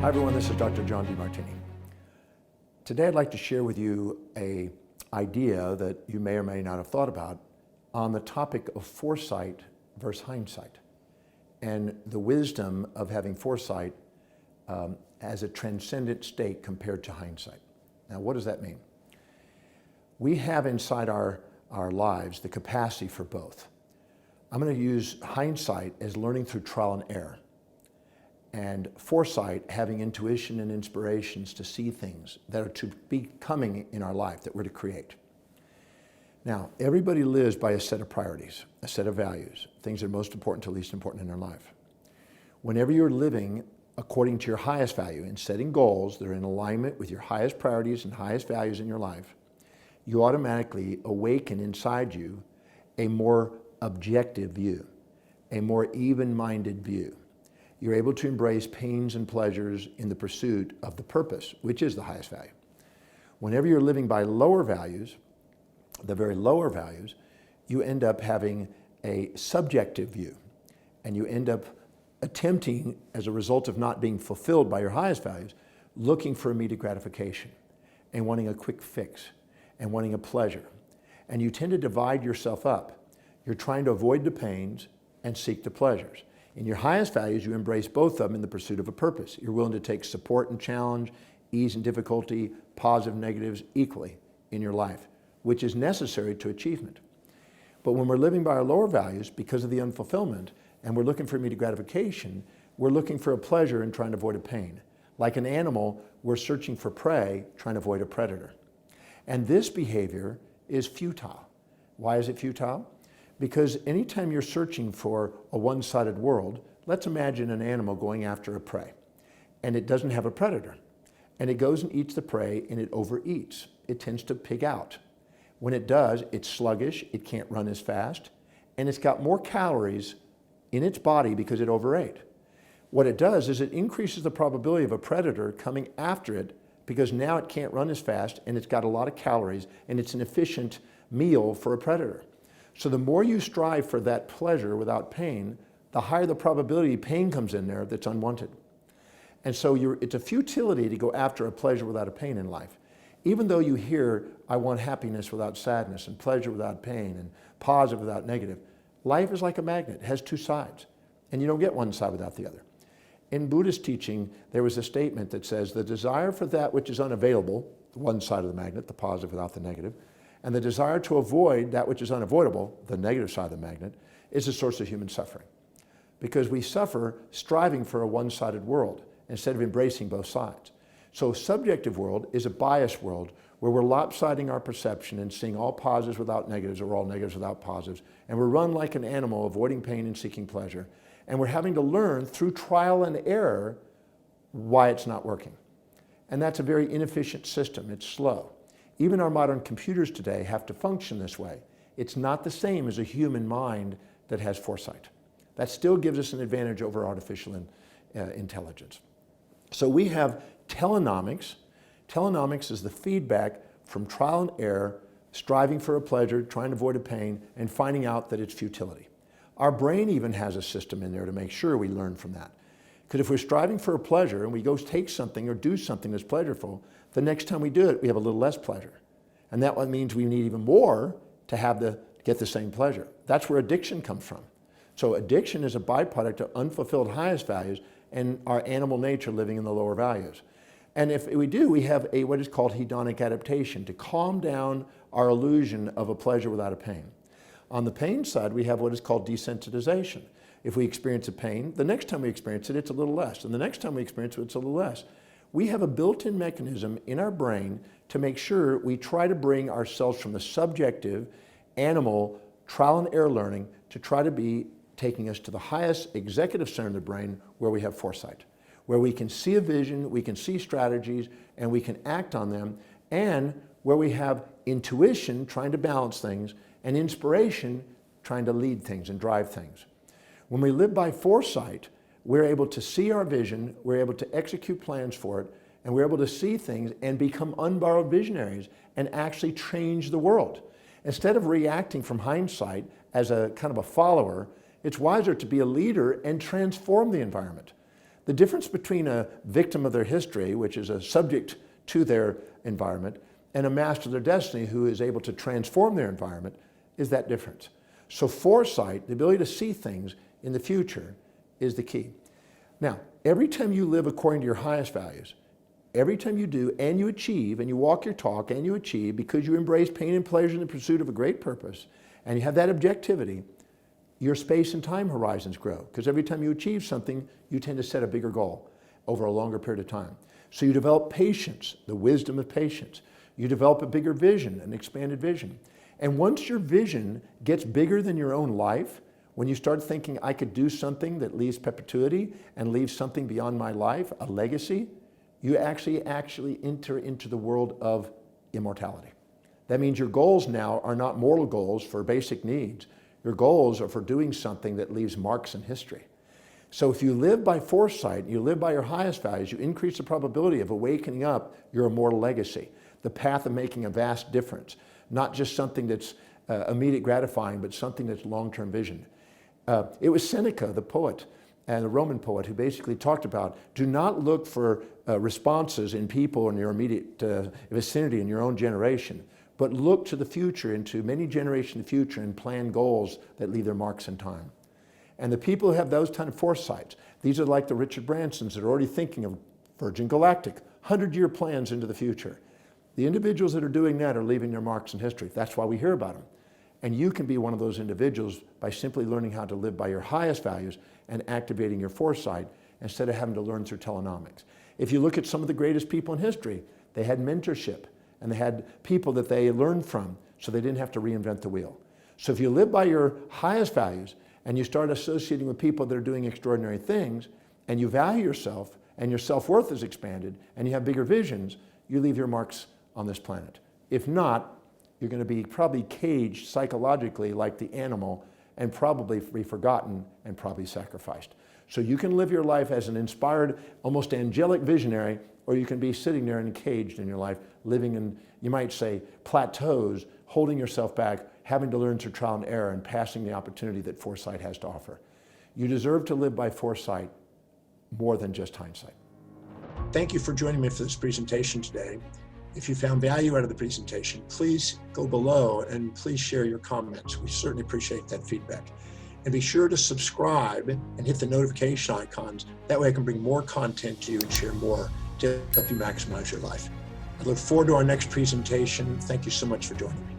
Hi everyone, this is Dr. John Demartini. Today I'd like to share with you an idea that you may or may not have thought about on the topic of foresight versus hindsight and the wisdom of having foresight as a transcendent state compared to hindsight. Now, what does that mean? We have inside our lives the capacity for both. I'm going to use hindsight as learning through trial and error, and foresight having intuition and inspirations to see things that are to be coming in our life that we're to create. Now, everybody lives by a set of priorities, a set of values, things that are most important to least important in their life. Whenever you're living according to your highest value and setting goals that are in alignment with your highest priorities and highest values in your life, you automatically awaken inside you a more objective view, a more even-minded view. You're able to embrace pains and pleasures in the pursuit of the purpose, which is the highest value. Whenever you're living by lower values, the very lower values, you end up having a subjective view, and you end up attempting, as a result of not being fulfilled by your highest values, looking for immediate gratification and wanting a quick fix and wanting a pleasure. And you tend to divide yourself up. You're trying to avoid the pains and seek the pleasures. In your highest values, you embrace both of them in the pursuit of a purpose. You're willing to take support and challenge, ease and difficulty, positive and negatives equally in your life, which is necessary to achievement. But when we're living by our lower values because of the unfulfillment, and we're looking for immediate gratification, we're looking for a pleasure and trying to avoid a pain. Like an animal, we're searching for prey, trying to avoid a predator. And this behavior is futile. Why is it futile? Because anytime you're searching for a one-sided world, let's imagine an animal going after a prey, and it doesn't have a predator. And it goes and eats the prey, and it overeats. It tends to pig out. When it does, it's sluggish, it can't run as fast, and it's got more calories in its body because it overate. What it does is it increases the probability of a predator coming after it because now it can't run as fast, and it's got a lot of calories, and it's an efficient meal for a predator. So the more you strive for that pleasure without pain, the higher the probability pain comes in there that's unwanted. And so it's a futility to go after a pleasure without a pain in life. Even though you hear, I want happiness without sadness and pleasure without pain and positive without negative, life is like a magnet. It has two sides, and you don't get one side without the other. In Buddhist teaching, there was a statement that says the desire for that which is unavailable, one side of the magnet, the positive without the negative, and the desire to avoid that which is unavoidable, the negative side of the magnet, is the source of human suffering. Because we suffer striving for a one-sided world instead of embracing both sides. So subjective world is a biased world where we're lopsiding our perception and seeing all positives without negatives or all negatives without positives. And we're run like an animal, avoiding pain and seeking pleasure. And we're having to learn through trial and error why it's not working. And that's a very inefficient system. It's slow. Even our modern computers today have to function this way. It's not the same as a human mind that has foresight. That still gives us an advantage over artificial intelligence. So we have telonomics. Telonomics is the feedback from trial and error, striving for a pleasure, trying to avoid a pain, and finding out that it's futility. Our brain even has a system in there to make sure we learn from that. Because if we're striving for a pleasure and we go take something or do something that's pleasureful, the next time we do it, we have a little less pleasure. And that means we need even more to get the same pleasure. That's where addiction comes from. So addiction is a byproduct of unfulfilled highest values and our animal nature living in the lower values. And if we do, we have what is called hedonic adaptation to calm down our illusion of a pleasure without a pain. On the pain side, we have what is called desensitization. If we experience a pain, the next time we experience it, it's a little less. And the next time we experience it, it's a little less. We have a built-in mechanism in our brain to make sure we try to bring ourselves from the subjective, animal, trial and error learning to try to be taking us to the highest executive center of the brain where we have foresight, where we can see a vision, we can see strategies, and we can act on them, and where we have intuition trying to balance things and inspiration trying to lead things and drive things. When we live by foresight, we're able to see our vision, we're able to execute plans for it, and we're able to see things and become unborrowed visionaries and actually change the world. Instead of reacting from hindsight as a kind of a follower, it's wiser to be a leader and transform the environment. The difference between a victim of their history, which is a subject to their environment, and a master of their destiny who is able to transform their environment is that difference. So foresight, the ability to see things in the future, is the key. Now, every time you live according to your highest values, every time you do and you achieve and you walk your talk and you achieve because you embrace pain and pleasure in the pursuit of a great purpose and you have that objectivity, your space and time horizons grow. Because every time you achieve something, you tend to set a bigger goal over a longer period of time. So you develop patience, the wisdom of patience. You develop a bigger vision, an expanded vision. And once your vision gets bigger than your own life, when you start thinking, I could do something that leaves perpetuity and leaves something beyond my life, a legacy, you actually enter into the world of immortality. That means your goals now are not mortal goals for basic needs. Your goals are for doing something that leaves marks in history. So if you live by foresight, you live by your highest values, you increase the probability of awakening up your immortal legacy, the path of making a vast difference, not just something that's immediate gratifying, but something that's long-term vision. It was Seneca, the poet, and the Roman poet, who basically talked about, do not look for responses in people in your immediate vicinity in your own generation, but look to the future, into many generations in the future, and plan goals that leave their marks in time. And the people who have those kind of foresights, these are like the Richard Bransons that are already thinking of Virgin Galactic, 100-year plans into the future. The individuals that are doing that are leaving their marks in history. That's why we hear about them. And you can be one of those individuals by simply learning how to live by your highest values and activating your foresight instead of having to learn through telonomics. If you look at some of the greatest people in history, they had mentorship and they had people that they learned from, so they didn't have to reinvent the wheel. So if you live by your highest values and you start associating with people that are doing extraordinary things and you value yourself and your self-worth is expanded and you have bigger visions, you leave your marks on this planet. If not, you're going to be probably caged psychologically like the animal and probably be forgotten and probably sacrificed. So you can live your life as an inspired, almost angelic visionary, or you can be sitting there and caged in your life, living in, you might say, plateaus, holding yourself back, having to learn through trial and error and passing the opportunity that foresight has to offer. You deserve to live by foresight more than just hindsight. Thank you for joining me for this presentation today. If you found value out of the presentation, please go below and please share your comments. We certainly appreciate that feedback. And be sure to subscribe and hit the notification icons. That way I can bring more content to you and share more to help you maximize your life. I look forward to our next presentation. Thank you so much for joining me.